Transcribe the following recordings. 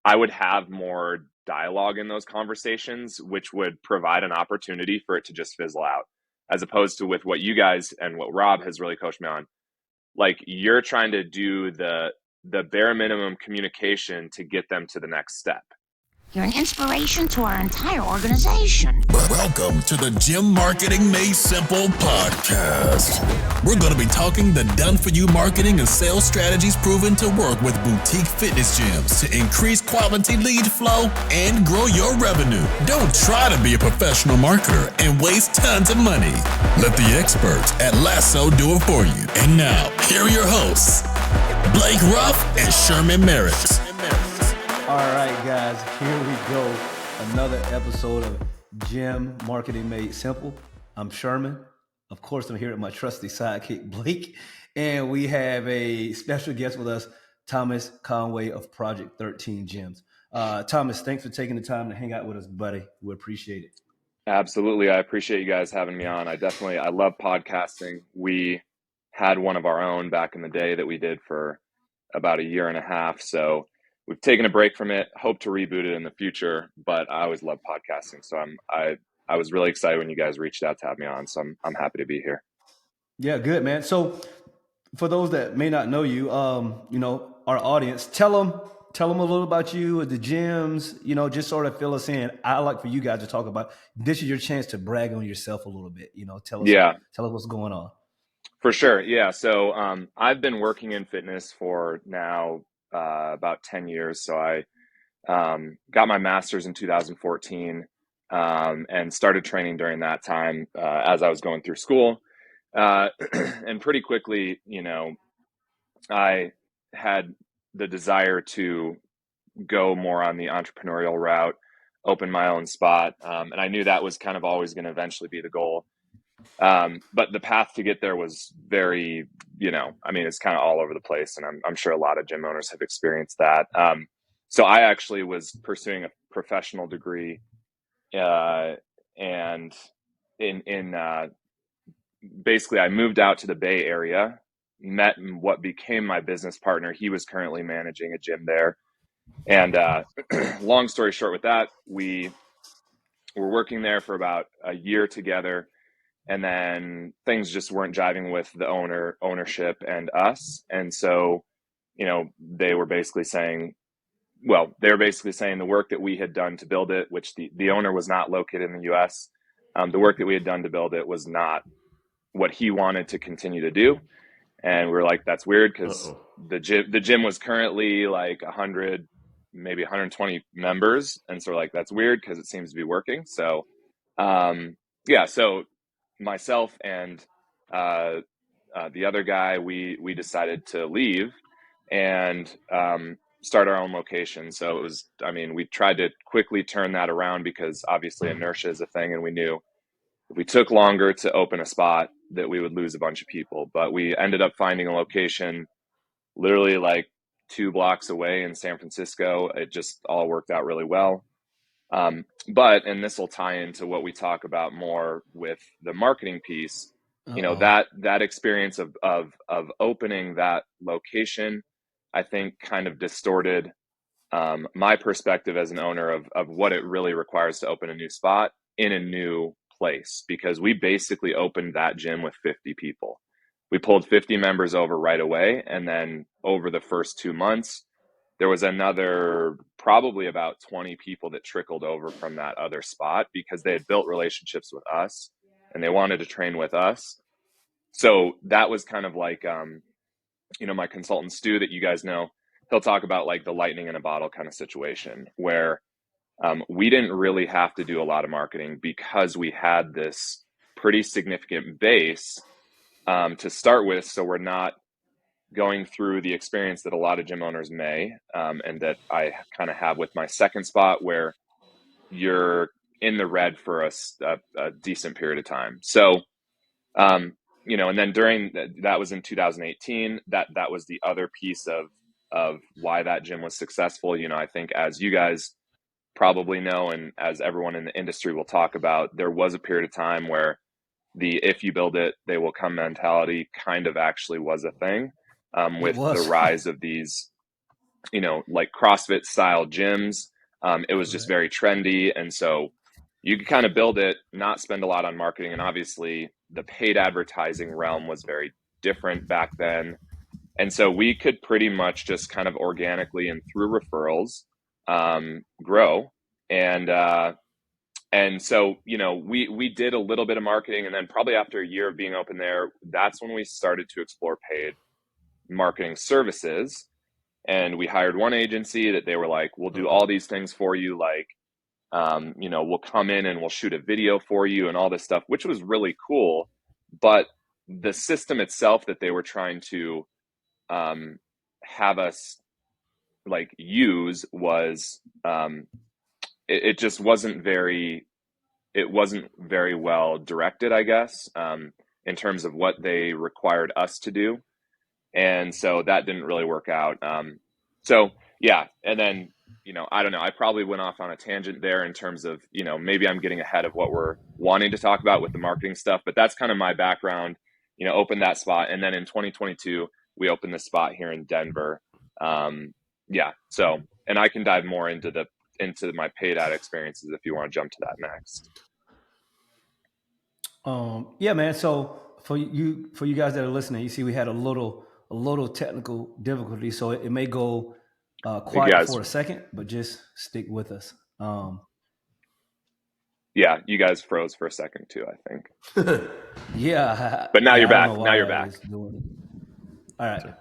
I would have more dialogue in those conversations, which would provide an opportunity for it to just fizzle out, as opposed to with what you guys and what Rob has really coached me on. Like, you're trying to do the bare minimum communication to get them to the next step. You're an inspiration to our entire organization. Welcome to the Gym Marketing Made Simple podcast. We're going to be talking the done-for-you marketing and sales strategies proven to work with boutique fitness gyms to increase quality lead flow and grow your revenue. Don't try to be a professional marketer and waste tons of money. Let the experts at Lasso do it for you. And now, here are your hosts, Blake Ruff and Sherman Merricks. All right, guys, here we go. Another episode of Gym Marketing Made Simple. I'm Sherman. Of course, I'm here with my trusty sidekick, Blake. And we have a special guest with us, Thomas Conway of Project 13 Gyms. Thomas, thanks for taking the time to hang out with us, buddy. We appreciate it. Absolutely. I appreciate you guys having me on. I love podcasting. We had one of our own back in the day that we did for about a year and a half. So we've taken a break from it, hope to reboot it in the future, but I always love podcasting. So I was really excited when you guys reached out to have me on. So I'm happy to be here. Yeah, good, man. So for those that may not know you, our audience, tell them a little about you, the gyms, just sort of fill us in. I like for you guys to talk about, this is your chance to brag on yourself a little bit, tell us what's going on. For sure. Yeah. So I've been working in fitness for now about 10 years. So I got my master's in 2014 and started training during that time as I was going through school. And pretty quickly, I had the desire to go more on the entrepreneurial route, open my own spot. And I knew that was kind of always going to eventually be the goal. But the path to get there was very, it's kind of all over the place. And I'm sure a lot of gym owners have experienced that. So I actually was pursuing a professional degree, and basically I moved out to the Bay Area, met what became my business partner. He was currently managing a gym there. And long story short with that, we were working there for about a year together. And then things just weren't jiving with the ownership and us. And so, they were basically saying the work that we had done to build it, which the owner was not located in the US, the work that we had done to build it was not what he wanted to continue to do. And we were like, that's weird, because the gym was currently like 100, maybe 120 members. And so we're like, that's weird because it seems to be working. So, so myself and the other guy, we decided to leave and start our own location. So it was, we tried to quickly turn that around because obviously inertia is a thing, and we knew if we took longer to open a spot that we would lose a bunch of people. But we ended up finding a location literally like 2 blocks away in San Francisco. It just all worked out really well. But, and this will tie into what we talk about more with the marketing piece, that experience of opening that location, I think kind of distorted my perspective as an owner of what it really requires to open a new spot in a new place, because we basically opened that gym with 50 people. We pulled 50 members over right away. And then over the first 2 months, there was another probably about 20 people that trickled over from that other spot because they had built relationships with us and they wanted to train with us. So that was kind of like, my consultant Stu, that you guys know, he'll talk about like the lightning in a bottle kind of situation where we didn't really have to do a lot of marketing because we had this pretty significant base to start with. So we're not going through the experience that a lot of gym owners may, and that I kind of have with my second spot, where you're in the red for a decent period of time. So, and then that was in 2018, that was the other piece of why that gym was successful. I think, as you guys probably know, and as everyone in the industry will talk about, there was a period of time where the if you build it, they will come mentality kind of actually was a thing. With the rise of these like CrossFit style gyms. It was just very trendy. And so you could kind of build it, not spend a lot on marketing. And obviously the paid advertising realm was very different back then. And so we could pretty much just kind of organically and through referrals grow. And so, we did a little bit of marketing, and then probably after a year of being open there, that's when we started to explore paid marketing services. And we hired one agency that they were like, we'll do all these things for you. Like, we'll come in and we'll shoot a video for you and all this stuff, which was really cool. But the system itself that they were trying to have us like use was, it just wasn't very well directed, I guess, in terms of what they required us to do. And so that didn't really work out. So yeah. And then, I don't know, I probably went off on a tangent there in terms of, maybe I'm getting ahead of what we're wanting to talk about with the marketing stuff, but that's kind of my background, opened that spot. And then in 2022, we opened the spot here in Denver. Yeah. So, and I can dive more into my paid ad experiences if you want to jump to that next. Yeah, man. So for you guys that are listening, you see we had a little technical difficulty, so it may go quiet for a second, but just stick with us. Yeah, you guys froze for a second too, I think. Yeah, but now you're back. Now you're back. All right.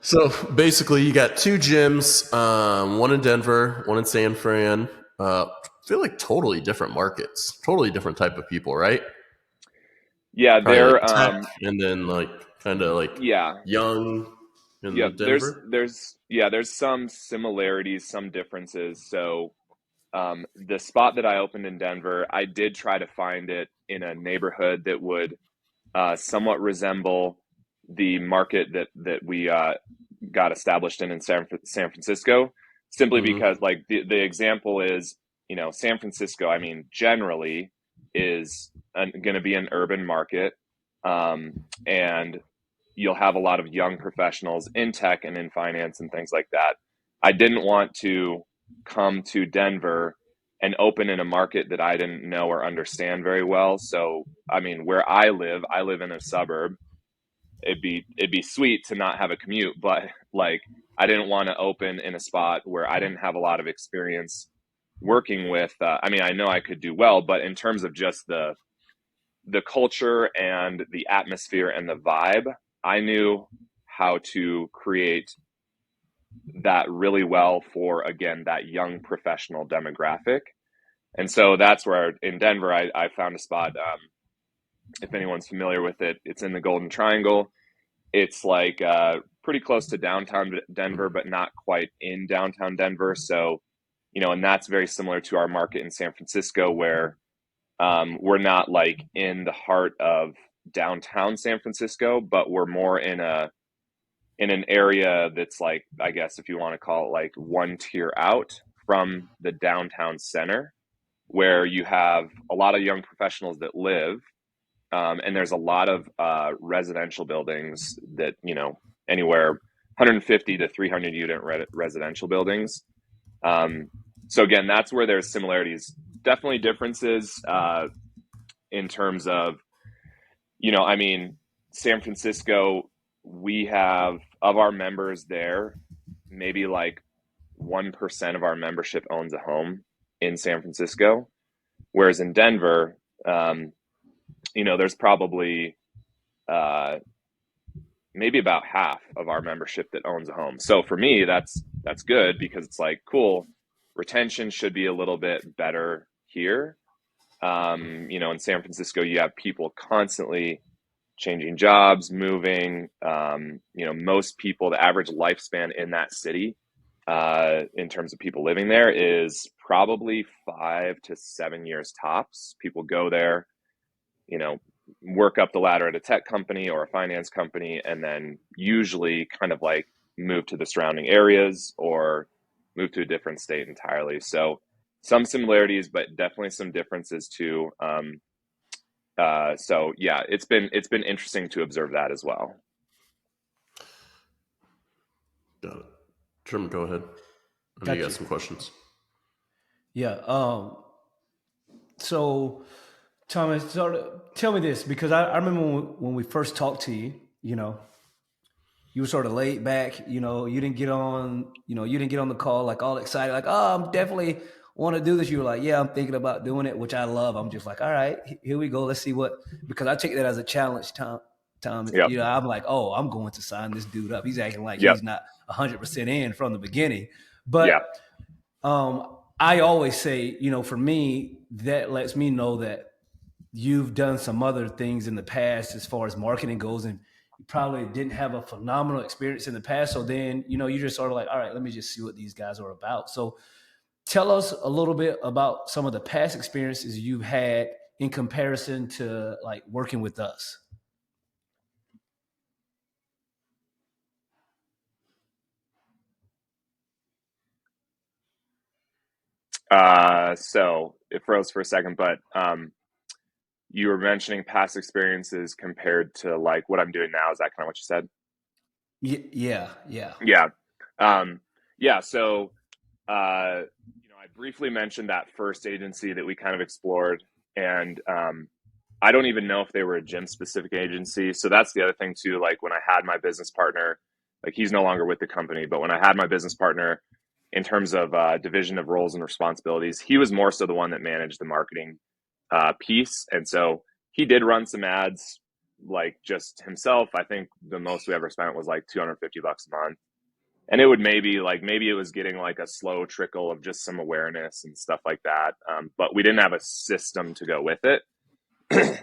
So basically, you got two gyms, one in Denver, one in San Fran. Feel like totally different markets, totally different type of people, right? Yeah, probably they're like tech, and then like kind of like young. Yeah, Denver. There's some similarities, some differences. So the spot that I opened in Denver, I did try to find it in a neighborhood that would somewhat resemble the market that we got established in San Francisco, simply because like the example is, San Francisco, I mean, generally is going to be an urban market, and you'll have a lot of young professionals in tech and in finance and things like that. I didn't want to come to Denver and open in a market that I didn't know or understand very well. So, I mean, where I live in a suburb. It'd be sweet to not have a commute, but like I didn't want to open in a spot where I didn't have a lot of experience working with. I mean, I know I could do well, but in terms of just the culture and the atmosphere and the vibe, I knew how to create that really well for, again, that young professional demographic. And so that's where in Denver, I found a spot. If anyone's familiar with it, it's in the Golden Triangle. It's like pretty close to downtown Denver, but not quite in downtown Denver. So, and that's very similar to our market in San Francisco, where we're not like in the heart of downtown San Francisco, but we're more in an area that's like, I guess if you want to call it like one tier out from the downtown center, where you have a lot of young professionals that live. And there's a lot of residential buildings that, anywhere 150 to 300 unit residential buildings. So again, that's where there's similarities, definitely differences in terms of, I mean, San Francisco, we have of our members there, maybe like 1% of our membership owns a home in San Francisco. Whereas in Denver, there's probably maybe about half of our membership that owns a home. So for me, that's good, because it's like, cool, retention should be a little bit better here. In San Francisco, you have people constantly changing jobs, moving. Most people, the average lifespan in that city, in terms of people living there, is probably 5 to 7 years tops. People go there, work up the ladder at a tech company or a finance company, and then usually kind of like move to the surrounding areas or move to a different state entirely. So some similarities, but definitely some differences too. So yeah, it's been interesting to observe that as well. Got it. Trim, go ahead. I know you got some questions. Yeah. So, Thomas, tell me this, because I remember when we first talked to you, you know, you were sort of laid back, you know, you didn't get on the call like all excited, like, oh, I'm definitely want to do this. You were like, yeah, I'm thinking about doing it, which I love. I'm just like, all right, here we go. Let's see because I take that as a challenge, Tom. Yep. You know, I'm like, oh, I'm going to sign this dude up. He's acting like Yep. he's not 100% in from the beginning. But Yeah. I always say, you know, for me, that lets me know that you've done some other things in the past as far as marketing goes, and you probably didn't have a phenomenal experience in the past. So then, you know, you're just sort of like, all right, let me just see what these guys are about. So tell us a little bit about some of the past experiences you've had in comparison to like working with us. So it froze for a second, but you were mentioning past experiences compared to like what I'm doing now. Is that kind of what you said? Yeah. Yeah. Yeah. So, you know, I briefly mentioned that first agency that we kind of explored, and I don't even know if they were a gym specific agency. So that's the other thing too. Like when I had my business partner, like he's no longer with the company, but when I had my business partner, in terms of division of roles and responsibilities, he was more so the one that managed the marketing piece, and so he did run some ads like just himself. I think the most we ever spent was like $250 a month, and it would maybe it was getting like a slow trickle of just some awareness and stuff like that, but we didn't have a system to go with it.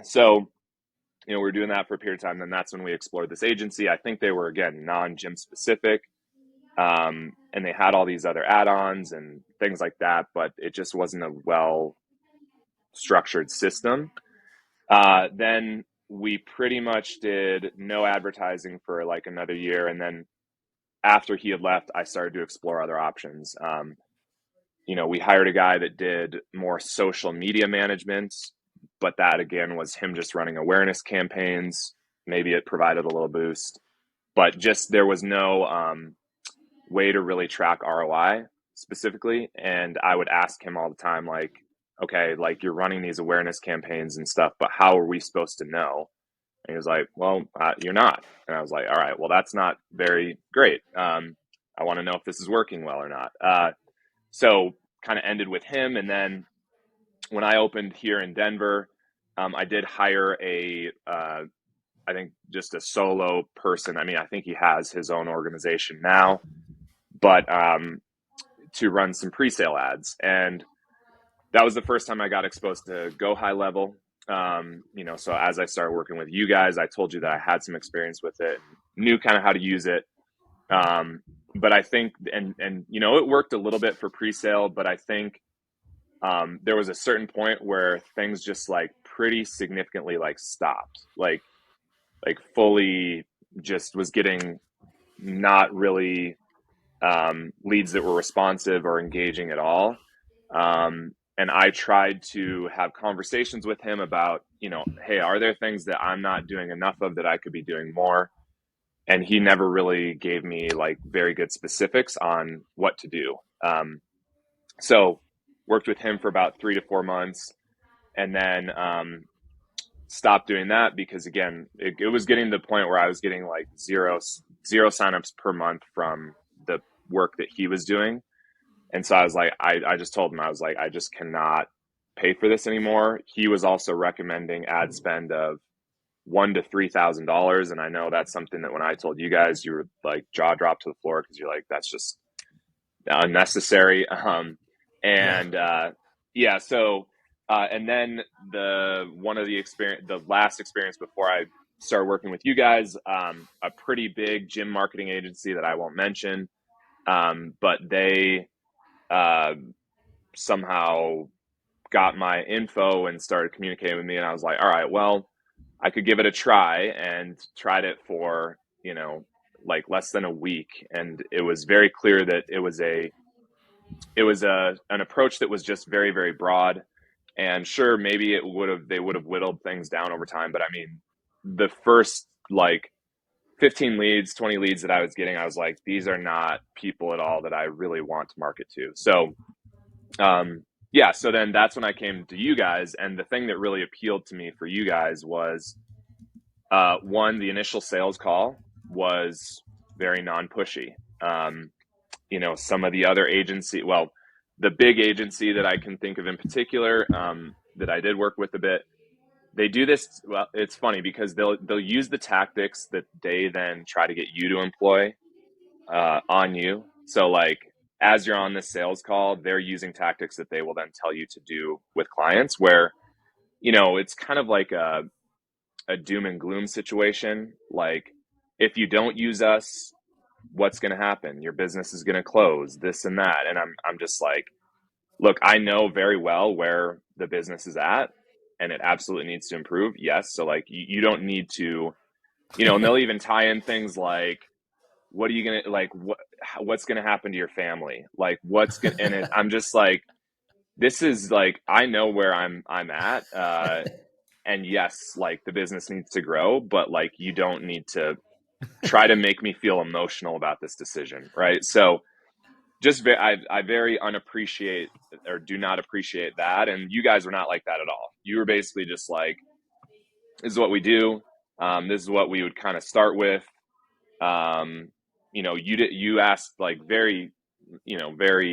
So, you know, we were doing that for a period of time. Then that's when we explored this agency. I think they were, again, non-gym specific, and they had all these other add-ons and things like that, but it just wasn't a well structured system. Then we pretty much did no advertising for like another year, and then after he had left, I started to explore other options. You know, we hired a guy that did more social media management, but that again was him just running awareness campaigns. Maybe it provided a little boost, but just there was no way to really track ROI specifically. And I would ask him all the time, like, okay, like you're running these awareness campaigns and stuff, but how are we supposed to know? And he was like, well, you're not. And I was like, all right, well, that's not very great. I want to know if this is working well or not. So kind of ended with him. And then when I opened here in Denver, I did hire I think just a solo person. I mean, I think he has his own organization now, but to run some pre-sale ads. And that was the first time I got exposed to Go High Level. You know, so as I started working with you guys, I told you that I had some experience with it, knew kind of how to use it. But I think, and you know, it worked a little bit for pre-sale, but I think there was a certain point where things just like pretty significantly like stopped, like fully just was getting not really leads that were responsive or engaging at all. And I tried to have conversations with him about, you know, hey, are there things that I'm not doing enough of that I could be doing more? And he never really gave me like very good specifics on what to do. So worked with him for about 3 to 4 months, and then stopped doing that because again, it was getting to the point where I was getting like zero signups per month from the work that he was doing. And so I was like, I just told him, I was like, I just cannot pay for this anymore. He was also recommending ad spend of $1,000 to $3,000, and I know that's something that when I told you guys, you were like jaw dropped to the floor because you're like, that's just unnecessary. Yeah, so and then the last experience before I started working with you guys, a pretty big gym marketing agency that I won't mention, but they somehow got my info and started communicating with me, and I was like, all right, well, I could give it a try, and tried it for, you know, like less than a week, and it was very clear that it was an approach that was just very, very broad. And sure, maybe they would have whittled things down over time, but I mean, the first like 15 leads, 20 leads that I was getting, I was like, these are not people at all that I really want to market to. So, yeah, so then that's when I came to you guys. And the thing that really appealed to me for you guys was, one, the initial sales call was very non-pushy. Some of the other agency, well, the big agency that I can think of in particular, that I did work with a bit, they do this. Well, it's funny because they'll use the tactics that they then try to get you to employ on you. So like as you're on this sales call, they're using tactics that they will then tell you to do with clients where, it's kind of like a doom and gloom situation. Like if you don't use us, what's going to happen? Your business is going to close, this and that. And I'm just like, look, I know very well where the business is at and it absolutely needs to improve. Yes. So like you don't need to, and they'll even tie in things like, what are you going to like, what's going to happen to your family? Like what's going to, and I'm just like, this is like, I know where I'm at. And yes, like the business needs to grow, but like, you don't need to try to make me feel emotional about this decision. Right. So just I very unappreciate or do not appreciate that. And you guys were not like that at all. You were basically just like, this is what we do. This is what we would kind of start with. You asked like very,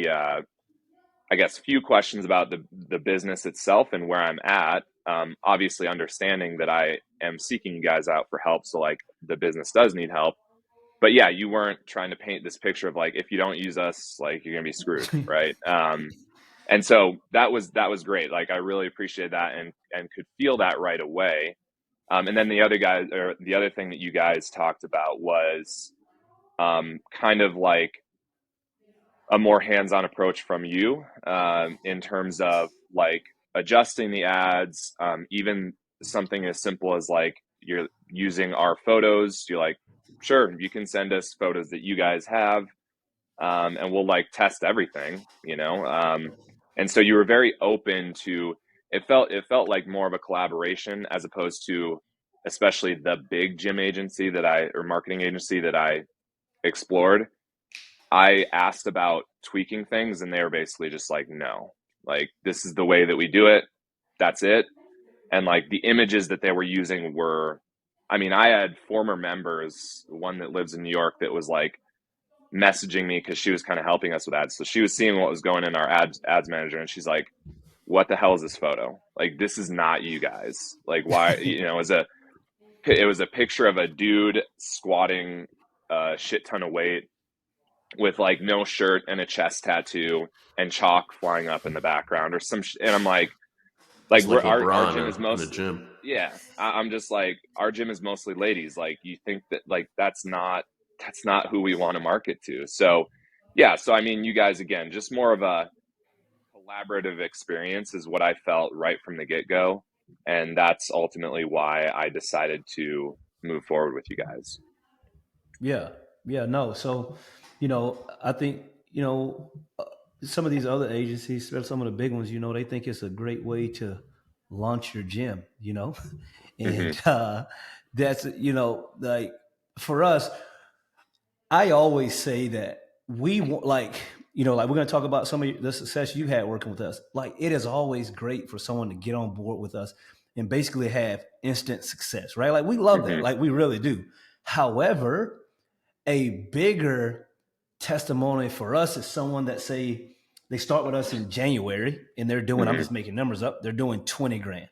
I guess, few questions about the business itself and where I'm at. Obviously understanding that I am seeking you guys out for help. So like the business does need help. But yeah, you weren't trying to paint this picture of like, if you don't use us, like you're going to be screwed. Right. And so that was great. Like, I really appreciated that and could feel that right away. And then the other thing that you guys talked about was, kind of like a more hands-on approach from you, in terms of like adjusting the ads, even something as simple as like, you're using our photos. You're like, sure, you can send us photos that you guys have, and we'll like test everything, and so you were very open to it. Felt like more of a collaboration as opposed to, especially the big gym agency or marketing agency that I explored. I asked about tweaking things and they were basically just like, no, like this is the way that we do it. That's it. And like the images that they were using were, I had former members, one that lives in New York, that was like messaging me because she was kind of helping us with ads. So she was seeing what was going in our ads manager and she's like, what the hell is this photo? Like, this is not you guys. Like, why, it was a picture of a dude squatting a shit ton of weight with like no shirt and a chest tattoo and chalk flying up in the background or and I'm like our gym is mostly, gym. Yeah, I'm just like, our gym is mostly ladies. Like, you think that like that's not who we want to market to. So yeah, so you guys, again, just more of a collaborative experience is what I felt right from the get-go, and that's ultimately why I decided to move forward with you guys. Yeah, no. So, I think some of these other agencies, especially some of the big ones, they think it's a great way to launch your gym, and that's like for us, I always say that we want like we're going to talk about some of the success you had working with us. Like, it is always great for someone to get on board with us and basically have instant success, right? Like, we love that, like we really do. However, a bigger testimony for us is someone that say they start with us in January and they're doing, I'm just making numbers up, they're doing 20 grand.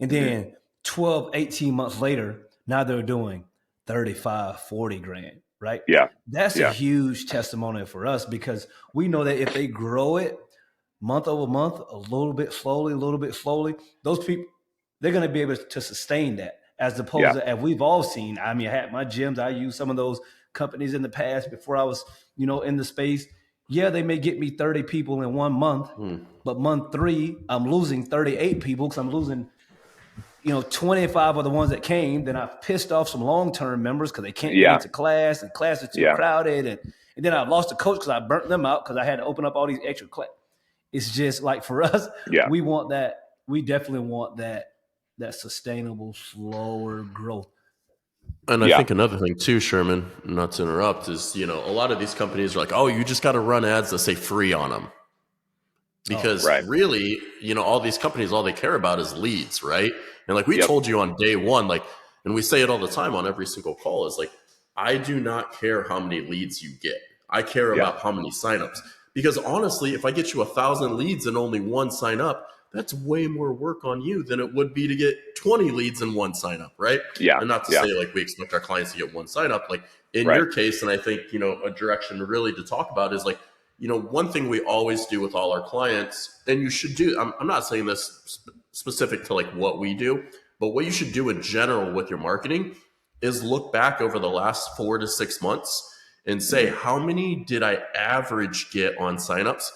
And then 12, 18 months later, now they're doing 35, 40 grand, right? Yeah. That's a huge testimony for us because we know that if they grow it month over month, a little bit slowly, those people, they're going to be able to sustain that, as opposed to, as we've all seen. I had my gyms, I used some of those companies in the past before I was, in the space. Yeah, they may get me 30 people in 1 month, but month 3, I'm losing 38 people because I'm losing 25 are the ones that came. Then I've pissed off some long-term members because they can't get into class, and class is too crowded. And then I've lost a coach because I burnt them out because I had to open up all these extra class. It's just like, for us, we want that. We definitely want that sustainable, slower growth. And I think another thing too, Sherman, not to interrupt, is, a lot of these companies are like, oh, you just got to run ads that say free on them. Because really, all these companies, all they care about is leads, right? And like we told you on day one, and we say it all the time on every single call, is like, I do not care how many leads you get. I care about how many signups. Because honestly, if I get you 1,000 leads and only one sign up, that's way more work on you than it would be to get 20 leads and one sign up, right? Yeah. And not to say like we expect our clients to get one sign up. Like in your case, and I think, a direction really to talk about is like, one thing we always do with all our clients, and you should do, I'm not saying this specific to like what we do, but what you should do in general with your marketing is look back over the last 4 to 6 months and say, how many did I average get on signups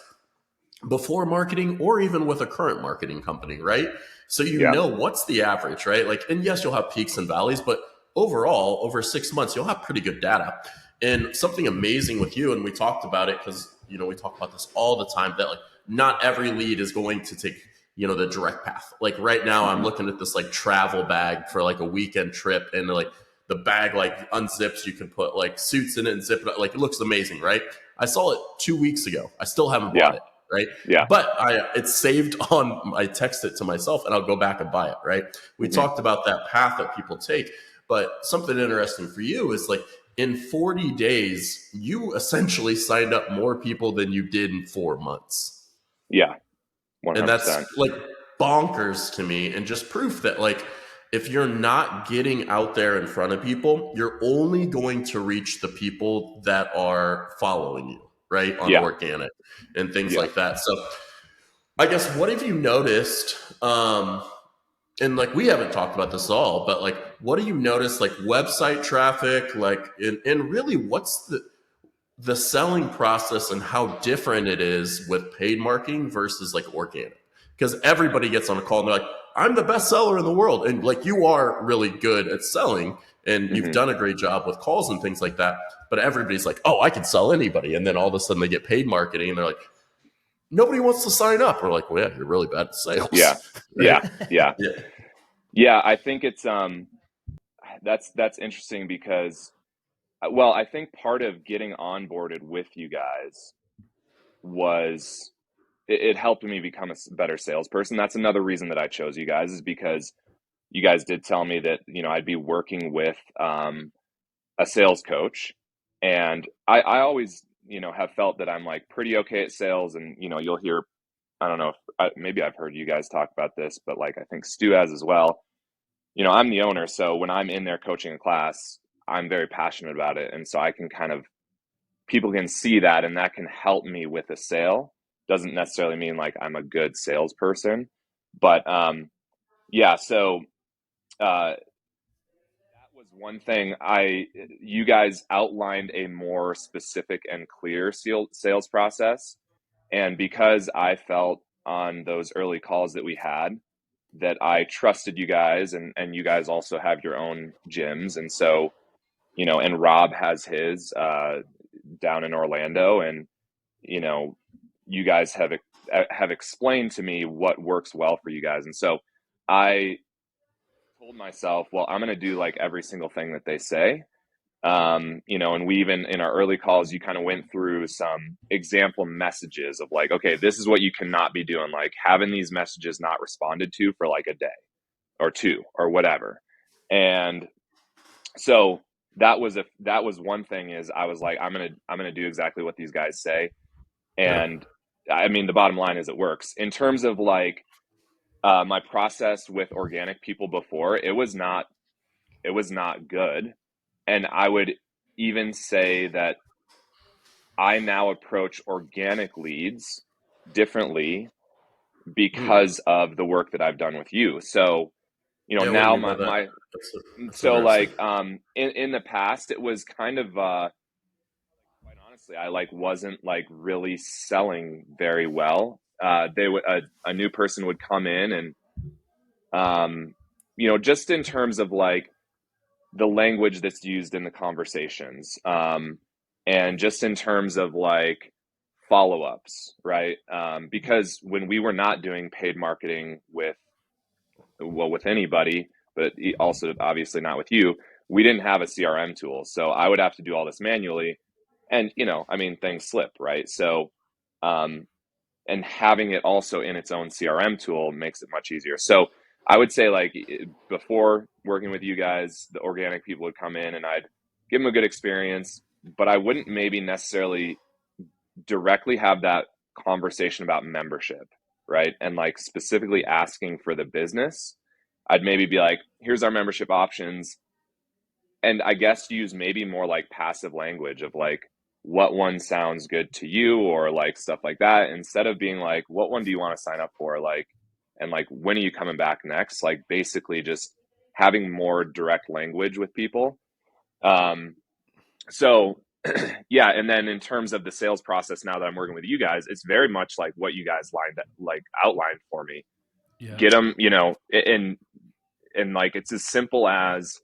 before marketing or even with a current marketing company, right? So know what's the average, right? Like, and yes, you'll have peaks and valleys, but overall, over 6 months, you'll have pretty good data. And something amazing with you, and we talked about it because, we talk about this all the time, that like not every lead is going to take, the direct path. Like right now, I'm looking at this like travel bag for like a weekend trip, and like the bag like unzips, you can put like suits in it and zip it up. Like it looks amazing, right? I saw it 2 weeks ago. I still haven't bought it. Right. Yeah. But it's saved on, I text it to myself and I'll go back and buy it. Right. We talked about that path that people take, but something interesting for you is like in 40 days, you essentially signed up more people than you did in 4 months. Yeah. 100%. And that's like bonkers to me, and just proof that like, if you're not getting out there in front of people, you're only going to reach the people that are following you, right? On organic and things like that. So I guess, what have you noticed? And like, we haven't talked about this at all, but like, what do you notice, like website traffic, like, and really what's the selling process and how different it is with paid marketing versus like organic? Because everybody gets on a call and they're like, I'm the best seller in the world. And like, you are really good at selling and you've done a great job with calls and things like that. But everybody's like, oh, I can sell anybody. And then all of a sudden they get paid marketing and they're like, nobody wants to sign up. We're like, well, yeah, you're really bad at sales. Yeah. Right? Yeah. I think it's, that's interesting because, well, I think part of getting onboarded with you guys was it helped me become a better salesperson. That's another reason that I chose you guys, is because you guys did tell me that, I'd be working with a sales coach. And I always, have felt that I'm like pretty okay at sales. And, you'll hear, I don't know if maybe I've heard you guys talk about this, but like, I think Stu has as well. I'm the owner. So when I'm in there coaching a class, I'm very passionate about it. And so I can people can see that, and that can help me with a sale. Doesn't necessarily mean like I'm a good salesperson, but so that was one thing. You guys outlined a more specific and clear sales process, and because I felt on those early calls that we had that I trusted you guys, and you guys also have your own gyms, and so and Rob has his down in Orlando, and you guys have explained to me what works well for you guys. And so I told myself, well, I'm going to do like every single thing that they say. And we even in our early calls, you kind of went through some example messages of like, okay, this is what you cannot be doing, like having these messages not responded to for like a day or two or whatever. And so that was one thing, is I was like, I'm going to do exactly what these guys say. And I mean, the bottom line is it works. In terms of like my process with organic people before, it was not good. And I would even say that I now approach organic leads differently because of the work that I've done with you. So, now so like in the past, it was kind of quite honestly, I like wasn't like really selling very well. They would a new person would come in, and just in terms of like the language that's used in the conversations, and just in terms of like follow-ups, right? Because when we were not doing paid marketing with anybody, but also obviously not with you, we didn't have a CRM tool. So I would have to do all this manually, and, I mean, things slip, right? So, and having it also in its own CRM tool makes it much easier. So I would say, like, before working with you guys, the organic people would come in and I'd give them a good experience, but I wouldn't maybe necessarily directly have that conversation about membership, right? And like specifically asking for the business. I'd maybe be like, here's our membership options. And I guess use maybe more like passive language of like, what one sounds good to you, or like stuff like that, instead of being like, what one do you want to sign up for? Like, and like, when are you coming back next? Like, basically just having more direct language with people. So yeah. And then in terms of the sales process, now that I'm working with you guys, it's very much like what you guys outlined for me. Yeah. Get them, and like, it's as simple as,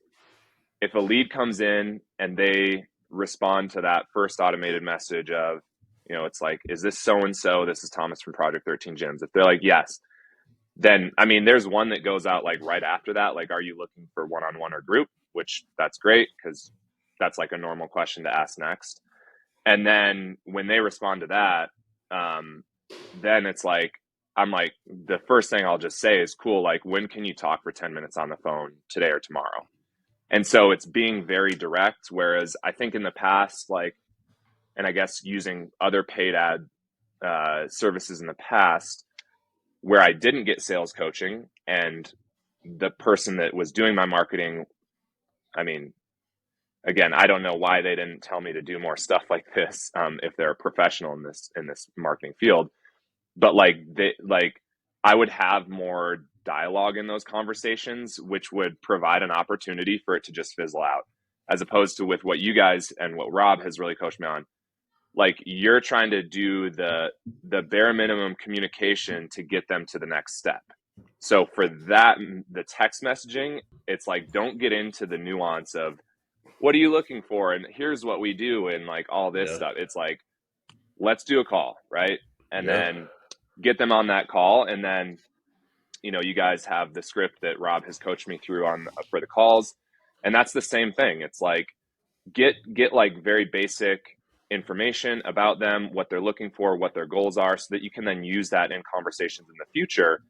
if a lead comes in and they respond to that first automated message of, it's like, is this so-and-so? This is Thomas from Project 13 Gyms. If they're like, yes, then, I mean, there's one that goes out like right after that. Like, are you looking for one-on-one or group? Which that's great, because that's like a normal question to ask next. And then when they respond to that, then it's like, I'm like, the first thing I'll just say is, cool, like, when can you talk for 10 minutes on the phone today or tomorrow? And so it's being very direct. Whereas I think in the past, like, and I guess using other paid ad services in the past, where I didn't get sales coaching, and the person that was doing my marketing, I mean, again, I don't know why they didn't tell me to do more stuff like this, if they're a professional in this marketing field. But like, I would have more dialogue in those conversations, which would provide an opportunity for it to just fizzle out, as opposed to with what you guys and what Rob has really coached me on. Like, you're trying to do the bare minimum communication to get them to the next step. So for that, the text messaging, it's like, don't get into the nuance of, what are you looking for? And here's what we do. And like all this stuff. It's like, let's do a call. Right. And then get them on that call. And then, you guys have the script that Rob has coached me through for the calls. And that's the same thing. It's like, get like very basic information about them, what they're looking for, what their goals are, so that you can then use that in conversations in the future.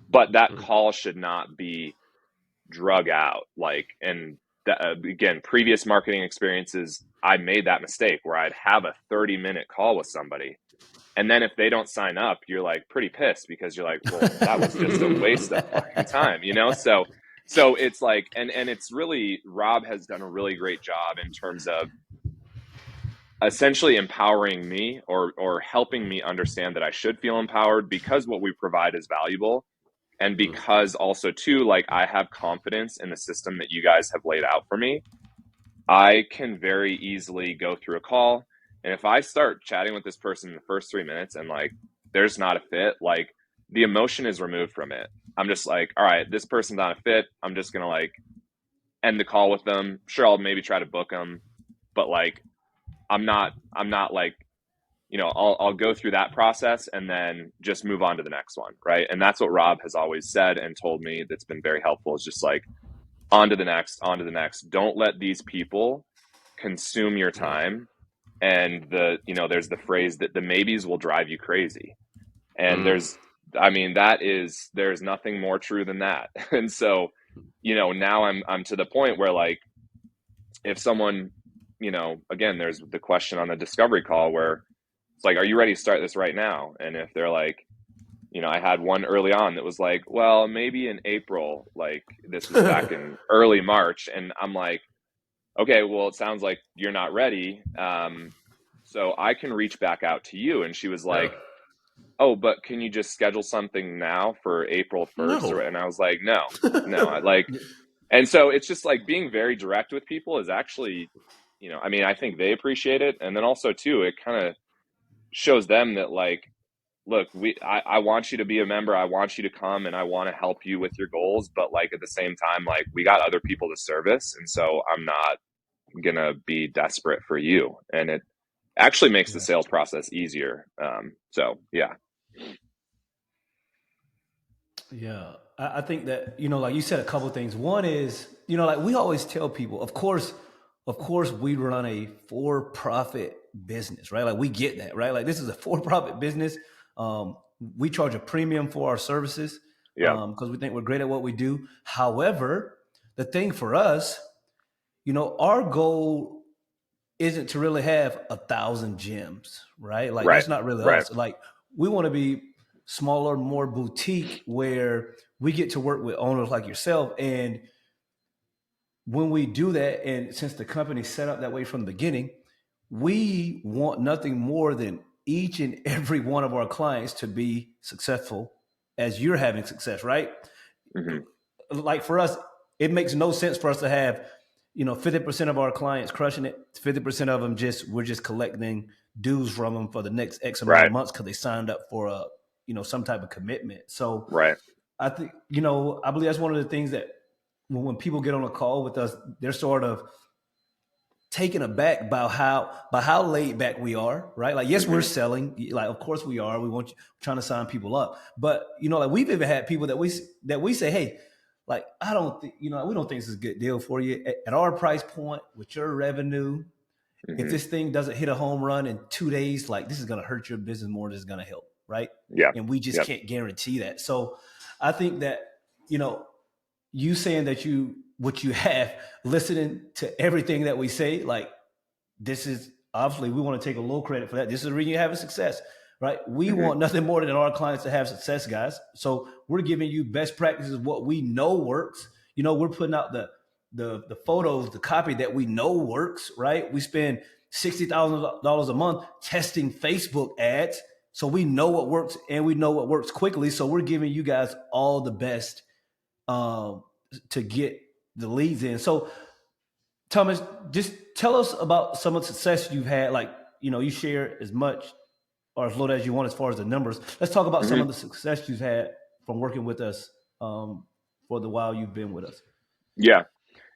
But that call should not be drug out. Like, and again, previous marketing experiences, I made that mistake where I'd have a 30-minute call with somebody, and then if they don't sign up, you're like pretty pissed, because you're like, well, that was just a waste of fucking time, So it's like, and it's really, Rob has done a really great job in terms of essentially empowering me, or helping me understand that I should feel empowered, because what we provide is valuable. And because also too, like, I have confidence in the system that you guys have laid out for me. I can very easily go through a call, and if I start chatting with this person in the first 3 minutes and like, there's not a fit, like, the emotion is removed from it. I'm just like, all right, this person's not a fit. I'm just going to like end the call with them. Sure, I'll maybe try to book them, but like, I'm not like, I'll go through that process and then just move on to the next one. Right. And that's what Rob has always said and told me, that's been very helpful, is just like, on to the next. Don't let these people consume your time. And there's the phrase that the maybes will drive you crazy. And there's nothing more true than that. And so, now I'm to the point where, like, if someone, again, there's the question on the discovery call where it's like, are you ready to start this right now? And if they're like, I had one early on that was like, well, maybe in April, like, this was back in early March. And I'm like, okay, well, it sounds like you're not ready. So I can reach back out to you. And she was like, oh, but can you just schedule something now for April 1st? No. And I was like, no, I like, and so it's just like, being very direct with people is actually, I think they appreciate it. And then also too, it kind of shows them that, like, look, I want you to be a member. I want you to come, and I want to help you with your goals. But like, at the same time, like, we got other people to service. And so I'm not going to be desperate for you. And it actually makes the sales process easier. So yeah. Yeah. I think that, like you said, a couple of things. One is, like we always tell people, of course, we run a for-profit business, right? Like we get that, right? Like this is a for-profit business. We charge a premium for our services Yeah. because we think we're great at what we do. However, the thing for us, our goal isn't to really have 1,000 gyms, right? Like Right. that's not really Right. us. Like we want to be smaller, more boutique, where we get to work with owners like yourself. And when we do that, and since the company's set up that way from the beginning, we want nothing more than each and every one of our clients to be successful as you're having success, right? Mm-hmm. Like for us, it makes no sense for us to have 50% of our clients crushing it, 50% of them we're just collecting dues from them for the next X amount Right. of months because they signed up for a some type of commitment. So Right. I think I believe that's one of the things that when people get on a call with us, they're sort of taken aback by how laid back we are, right? Like, yes, we're selling, like of course we are. We want you trying to sign people up, but like we've even had people that we say, hey, like I don't think we don't think this is a good deal for you at our price point with your revenue. If this thing doesn't hit a home run in 2 days, like this is going to hurt your business more than it's going to help, right? Yeah. And we just can't guarantee that. So I think that you saying that what you have, listening to everything that we say, like this is obviously we want to take a little credit for that. This is the reason you're having success, right? We want nothing more than our clients to have success, guys. So we're giving you best practices, what we know works. We're putting out the photos, the copy that we know works, right? We spend $60,000 a month testing Facebook ads. So we know what works and we know what works quickly. So we're giving you guys all the best to get the leads in. So Thomas, just tell us about some of the success you've had. Like, you share as much or as little as you want as far as the numbers. Let's talk about some of the success you've had from working with us for the while you've been with us. Yeah.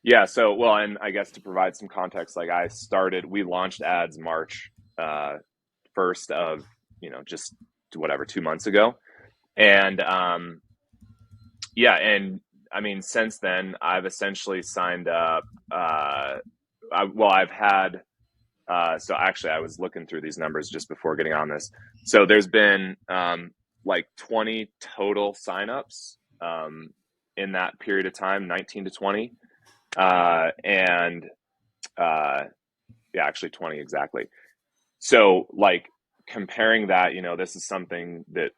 Yeah. So, well, and I guess to provide some context, like we launched ads March 1st of, just whatever, 2 months ago. And yeah. And I mean, since then, I've essentially signed up. I've had, so actually, I was looking through these numbers just before getting on this. So there's been like 20 total signups in that period of time, 19 to 20. And yeah, actually 20 exactly. So like comparing that, this is something that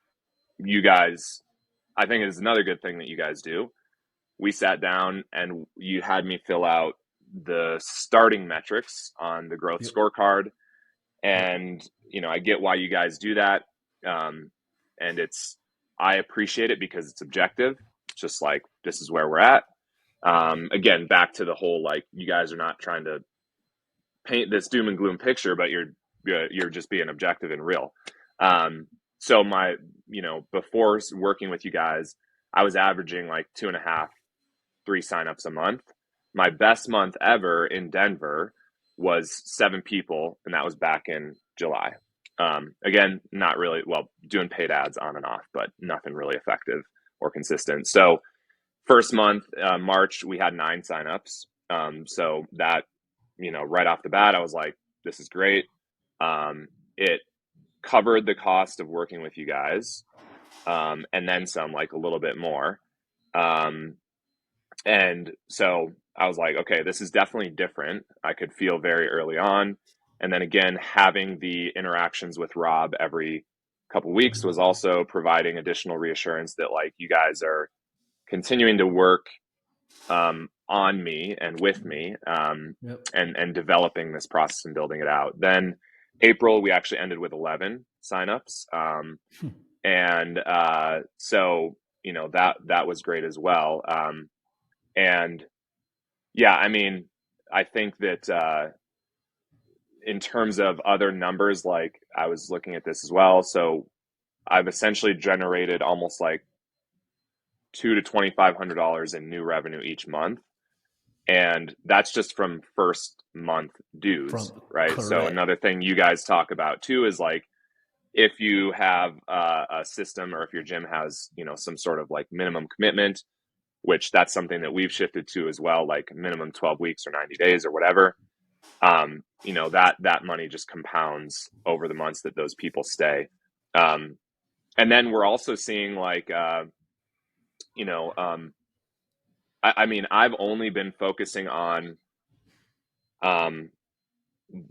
you guys, I think is another good thing that you guys do. We sat down and you had me fill out the starting metrics on the growth scorecard. And, I get why you guys do that. And I appreciate it because it's objective. It's just like, this is where we're at. Again, back to the whole, like, you guys are not trying to paint this doom and gloom picture, but you're just being objective and real. So before working with you guys, I was averaging like 2.5, 3 signups a month. My best month ever in Denver was 7 people, and that was back in July. Again, not really, doing paid ads on and off, but nothing really effective or consistent. So first month, March, we had 9 signups. So that, right off the bat, I was like, this is great. It covered the cost of working with you guys, and then some, like a little bit more. And so I was like, okay, this is definitely different. I could feel very early on. And then again, having the interactions with Rob every couple weeks was also providing additional reassurance that like you guys are continuing to work on me and with me and developing this process and building it out. Then April, we actually ended with 11 signups. And so, that was great as well. And yeah, I mean, I think that in terms of other numbers, like I was looking at this as well. So I've essentially generated almost like $200 to $2,500 in new revenue each month. And that's just from first month dues, right? Correct. So another thing you guys talk about too is like, if you have a system, or if your gym has, some sort of like minimum commitment, which that's something that we've shifted to as well, like minimum 12 weeks or 90 days or whatever, that money just compounds over the months that those people stay. And then we're also seeing like, I mean, I've only been focusing on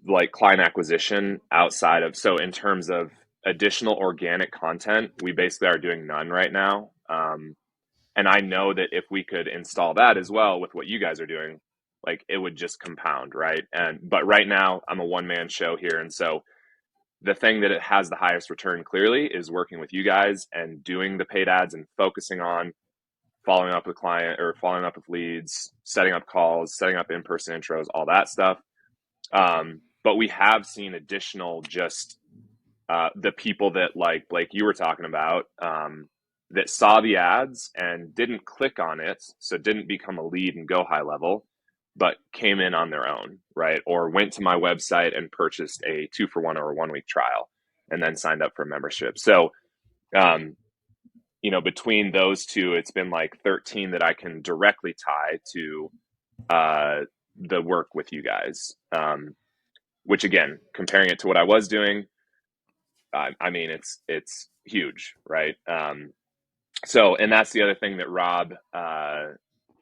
like client acquisition outside of, so in terms of additional organic content, we basically are doing none right now. And I know that if we could install that as well with what you guys are doing, like it would just compound, right? But right now I'm a one-man show here. And so the thing that it has the highest return clearly is working with you guys and doing the paid ads and focusing on following up with client or following up with leads, setting up calls, setting up in-person intros, all that stuff. But we have seen additional just the people that, like Blake, you were talking about, that saw the ads and didn't click on it, so didn't become a lead and go high level, but came in on their own, right? Or went to my website and purchased a 2-for-1 or a 1-week trial and then signed up for a membership. So, between those two, it's been like 13 that I can directly tie to the work with you guys. Which again, comparing it to what I was doing, I mean, it's huge, right? So, and that's the other thing that Rob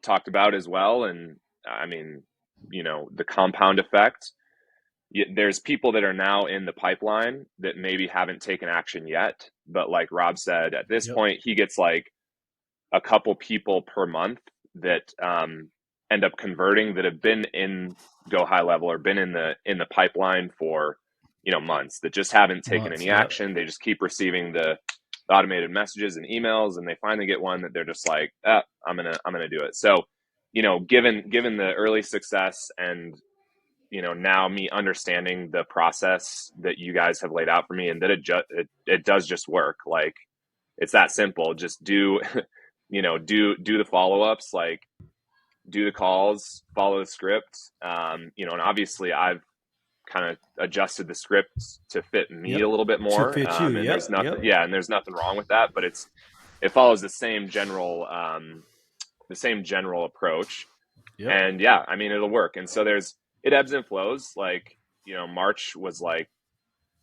talked about as well. And I mean, the compound effect. There's people that are now in the pipeline that maybe haven't taken action yet, but like Rob said, at this point, he gets like a couple people per month that end up converting, that have been in go high level or been in the pipeline for months, that just haven't taken any action. They just keep receiving the automated messages and emails, and they finally get one that they're just like, I'm gonna do it. So given the early success and now me understanding the process that you guys have laid out for me, and that it does just work. Like it's that simple. Just do do the follow-ups, like do the calls, follow the script. And obviously I've kind of adjusted the script to fit me a little bit more. To fit you. And there's nothing, and there's nothing wrong with that, but it follows the same general approach. And I mean, it'll work. And so it ebbs and flows. Like, March was like,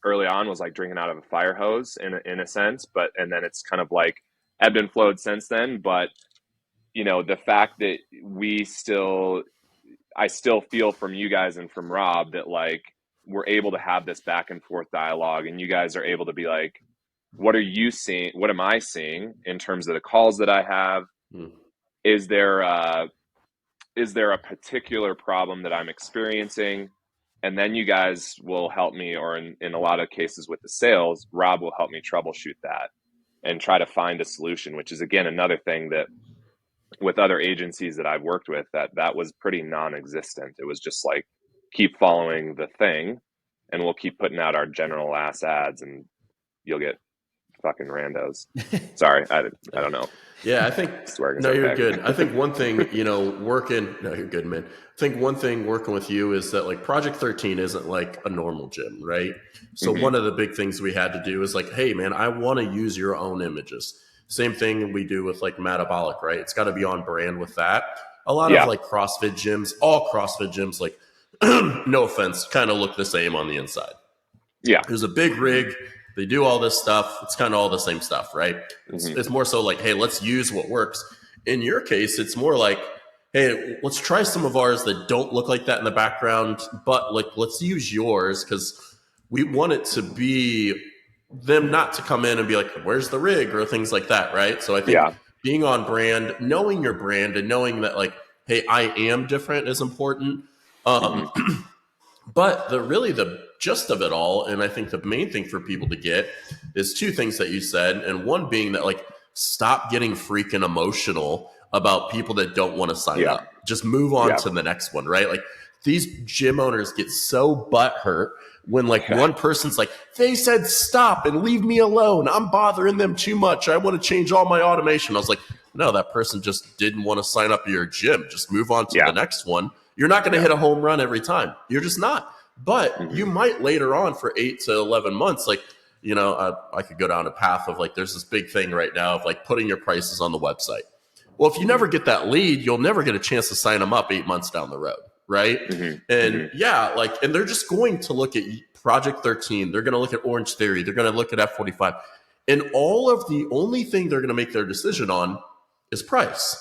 early on was like drinking out of a fire hose in a sense, and then it's kind of like ebbed and flowed since then. But, the fact that I still feel from you guys and from Rob that like, we're able to have this back and forth dialogue, and you guys are able to be like, what are you seeing? What am I seeing in terms of the calls that I have? Is there a particular problem that I'm experiencing? And then you guys will help me, or in a lot of cases with the sales, Rob will help me troubleshoot that and try to find a solution, which is again, another thing that with other agencies that I've worked with, that was pretty non-existent. It was just like, keep following the thing and we'll keep putting out our general ass ads and you'll get fucking randos. Sorry. I don't know. Yeah, I think, no, you're good. I think one thing, you're good, man. I think one thing working with you is that like Project 13 isn't like a normal gym, right? So one of the big things we had to do is like, hey man, I want to use your own images. Same thing we do with like Metabolic, right? It's got to be on brand with that. A lot of like CrossFit gyms, all CrossFit gyms, like no offense, kind of look the same on the inside. Yeah. There's a big rig. They do all this stuff. It's kind of all the same stuff, right? It's more so like, hey, let's use what works. In your case, it's more like, hey, let's try some of ours that don't look like that in the background, but like, let's use yours because we want it to be them not to come in and be like, where's the rig or things like that, right? So I think being on brand, knowing your brand and knowing that like, hey, I am different is important. But the gist of it all, and I think the main thing for people to get is two things that you said, and one being that like stop getting freaking emotional about people that don't want to sign up. Just move on to the next one, right? Like these gym owners get so butthurt when like one person's like, they said stop and leave me alone. I'm bothering them too much. I want to change all my automation. I was like, no, that person just didn't want to sign up to your gym. Just move on to the next one. You're not going to hit a home run every time. You're just not. But you might later on for 8 to 11 months, like I could go down a path of like, there's this big thing right now of like putting your prices on the website. Well, if you never get that lead, you'll never get a chance to sign them up 8 months down the road. Right. And and they're just going to look at Project 13. They're going to look at Orange Theory. They're going to look at F45. And the only thing they're going to make their decision on is price.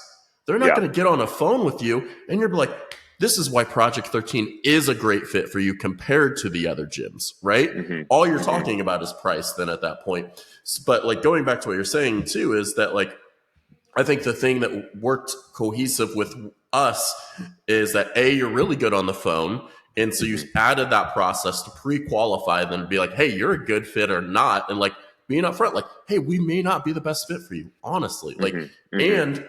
They're not going to get on a phone with you and you're like, this is why Project 13 is a great fit for you compared to the other gyms, right? All you're talking about is price then at that point. But like going back to what you're saying too, is that like, I think the thing that worked cohesive with us is that you're really good on the phone. And so you added that process to pre-qualify them to be like, hey, you're a good fit or not. And like being upfront, like, hey, we may not be the best fit for you, honestly. Like, and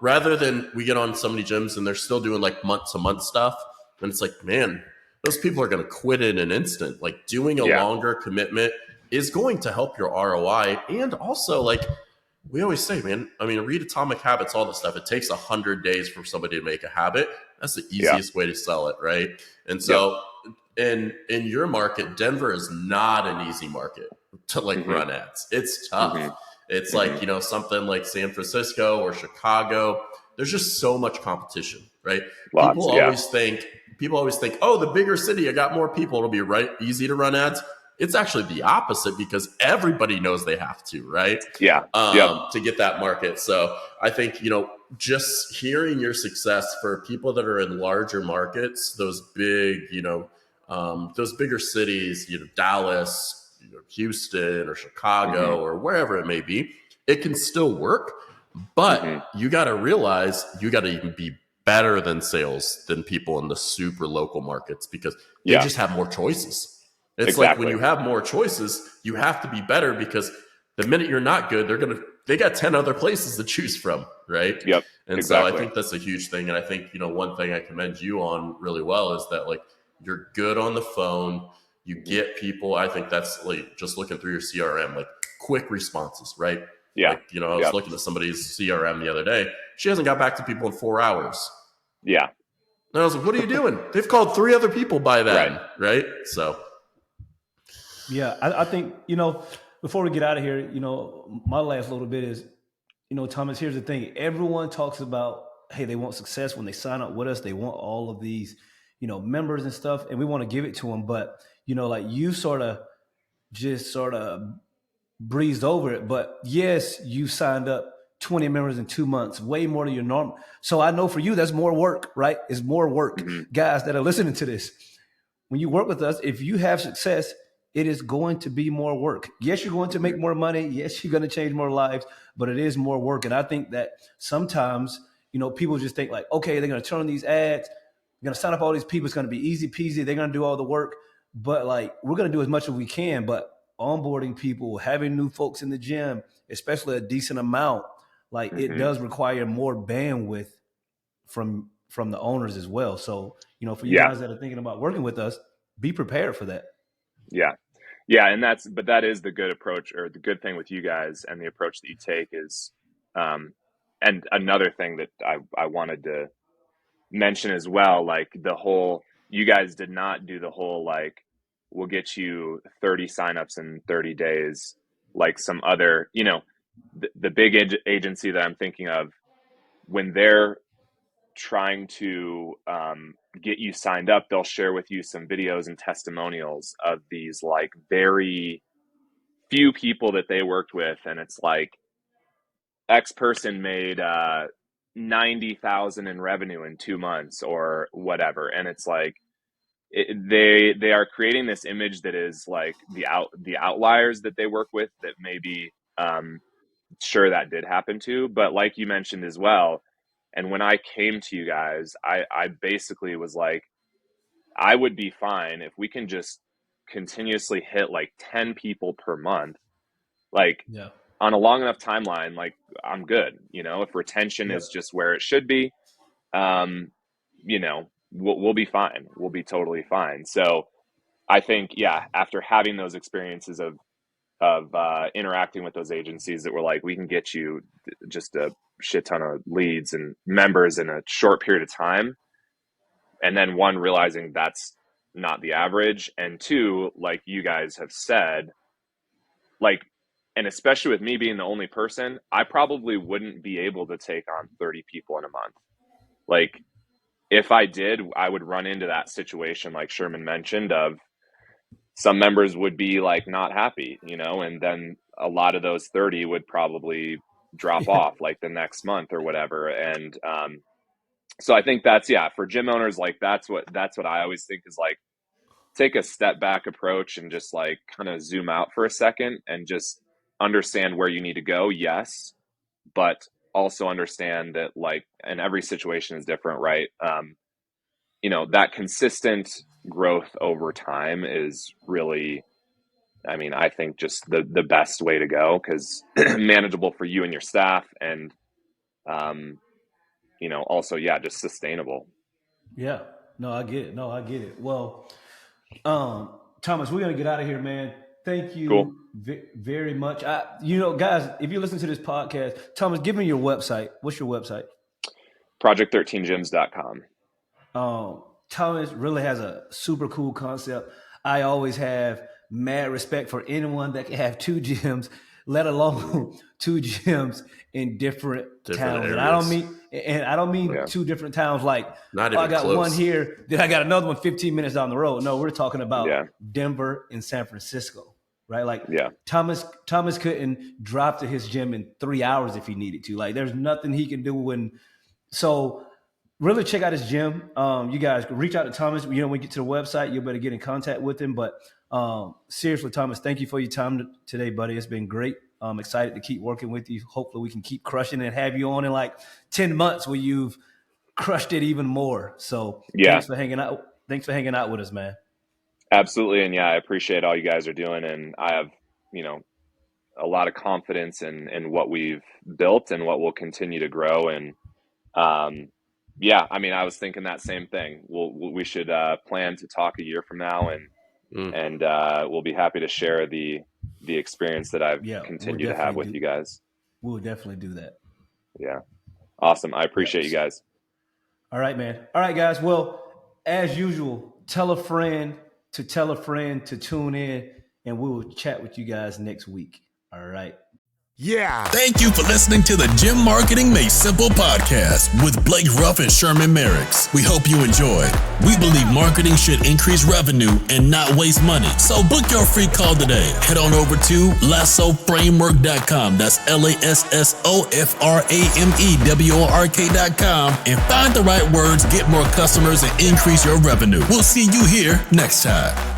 rather than we get on so many gyms and they're still doing like month to month stuff. And it's like, man, those people are going to quit in an instant. Like doing a longer commitment is going to help your ROI. And also like, we always say, man, I mean, read Atomic Habits, all this stuff. It takes 100 days for somebody to make a habit. That's the easiest way to sell it, right? And so in your market, Denver is not an easy market to like run ads. It's tough. It's like, something like San Francisco or Chicago. There's just so much competition, right? People always think, oh, the bigger city, I got more people. It'll be easy to run ads. It's actually the opposite because everybody knows they have to, right? To get that market. So I think, just hearing your success for people that are in larger markets, those big, those bigger cities, Dallas, Houston or Chicago or wherever it may be, it can still work. But you got to realize you got to even be better than sales than people in the super local markets because they just have more choices. It's like when you have more choices, you have to be better because the minute you're not good, they got 10 other places to choose from, right? So I think that's a huge thing. And I think, one thing I commend you on really well is that like you're good on the phone, you get people. I think that's like just looking through your CRM, like quick responses, right? I was looking at somebody's CRM the other day. She hasn't got back to people in 4 hours. And I was like, what are you doing? They've called 3 other people by then, right? So yeah, I think, before we get out of here, my last little bit is, Thomas, here's the thing. Everyone talks about, hey, they want success when they sign up with us. They want all of these, members and stuff, and we want to give it to them. But, like you sort of breezed over it. But yes, you signed up 20 members in 2 months, way more than your normal. So I know for you, that's more work, right? It's more work. Guys that are listening to this, when you work with us, if you have success, it is going to be more work. Yes, you're going to make more money. Yes, you're going to change more lives, but it is more work. And I think that sometimes, people just think like, okay, they're going to turn on these ads. They're going to sign up all these people. It's going to be easy peasy. They're going to do all the work. But like, we're going to do as much as we can. But onboarding people, having new folks in the gym, especially a decent amount, like it does require more bandwidth from the owners as well. So, for you guys that are thinking about working with us, be prepared for that. And that is the good approach, or the good thing with you guys and the approach that you take is, and another thing that I wanted to mention as well, like you guys did not do the whole, like, we'll get you 30 signups in 30 days, like some other, the big agency that I'm thinking of, when they're trying to get you signed up, they'll share with you some videos and testimonials of these like very few people that they worked with, and it's like X person made 90,000 in revenue in 2 months or whatever, and it's like they are creating this image that is like the outliers that they work with, that maybe sure that did happen to, but like you mentioned as well. And when I came to you guys, I basically was like, I would be fine if we can just continuously hit like 10 people per month, like on a long enough timeline, like I'm good. If retention is just where it should be, we'll be fine. We'll be totally fine. So I think, after having those experiences of interacting with those agencies that were like, we can get you just a shit ton of leads and members in a short period of time. And then one, realizing that's not the average. And two, like you guys have said, like, and especially with me being the only person, I probably wouldn't be able to take on 30 people in a month. Like, if I did, I would run into that situation like Sherman mentioned of some members would be like not happy, and then a lot of those 30 would probably drop off like the next month or whatever. And so I think that's, for gym owners, like that's what I always think is like, take a step back approach and just like kind of zoom out for a second and just understand where you need to go. Yes. But also understand that like, and every situation is different, right? That consistent growth over time is really, I think just the best way to go, because manageable for you and your staff, and also just sustainable. Yeah, no, I get it. Well, Thomas, we're gonna get out of here, man. Thank you Cool. very much. Guys, if you listen to this podcast, Thomas, give me your website. What's your website? Project13gyms.com. Thomas really has a super cool concept. I always have mad respect for anyone that can have 2 gyms, let alone 2 gyms in different towns. Areas. And I don't mean 2 different towns like, not even I got close. one here, then I got another one 15 minutes down the road. No, we're talking about Denver and San Francisco, right? Like Thomas couldn't drive to his gym in 3 hours if he needed to. Like, there's nothing he can do. So really check out his gym. You guys reach out to Thomas. When you get to the website, you'll better get in contact with him. But seriously, Thomas, thank you for your time today, buddy. It's been great. I'm excited to keep working with you. Hopefully we can keep crushing and have you on in like 10 months where you've crushed it even more. So thanks for hanging out. Thanks for hanging out with us, man. Absolutely. And I appreciate all you guys are doing. And I have, a lot of confidence in what we've built and what will continue to grow. And I was thinking that same thing. We should plan to talk a year from now, and we'll be happy to share the experience that I've continued to have with you guys. We'll definitely do that. Yeah. Awesome. I appreciate you guys. All right, man. All right, guys. Well, as usual, tell a friend to tune in, and we will chat with you guys next week. All right. Yeah. Thank you for listening to the Gym Marketing Made Simple podcast with Blake Ruff and Sherman Merricks. We hope you enjoy. We believe marketing should increase revenue and not waste money. So book your free call today. Head on over to lassoframework.com. That's LASSOFRAMEWORK.com and find the right words, get more customers, and increase your revenue. We'll see you here next time.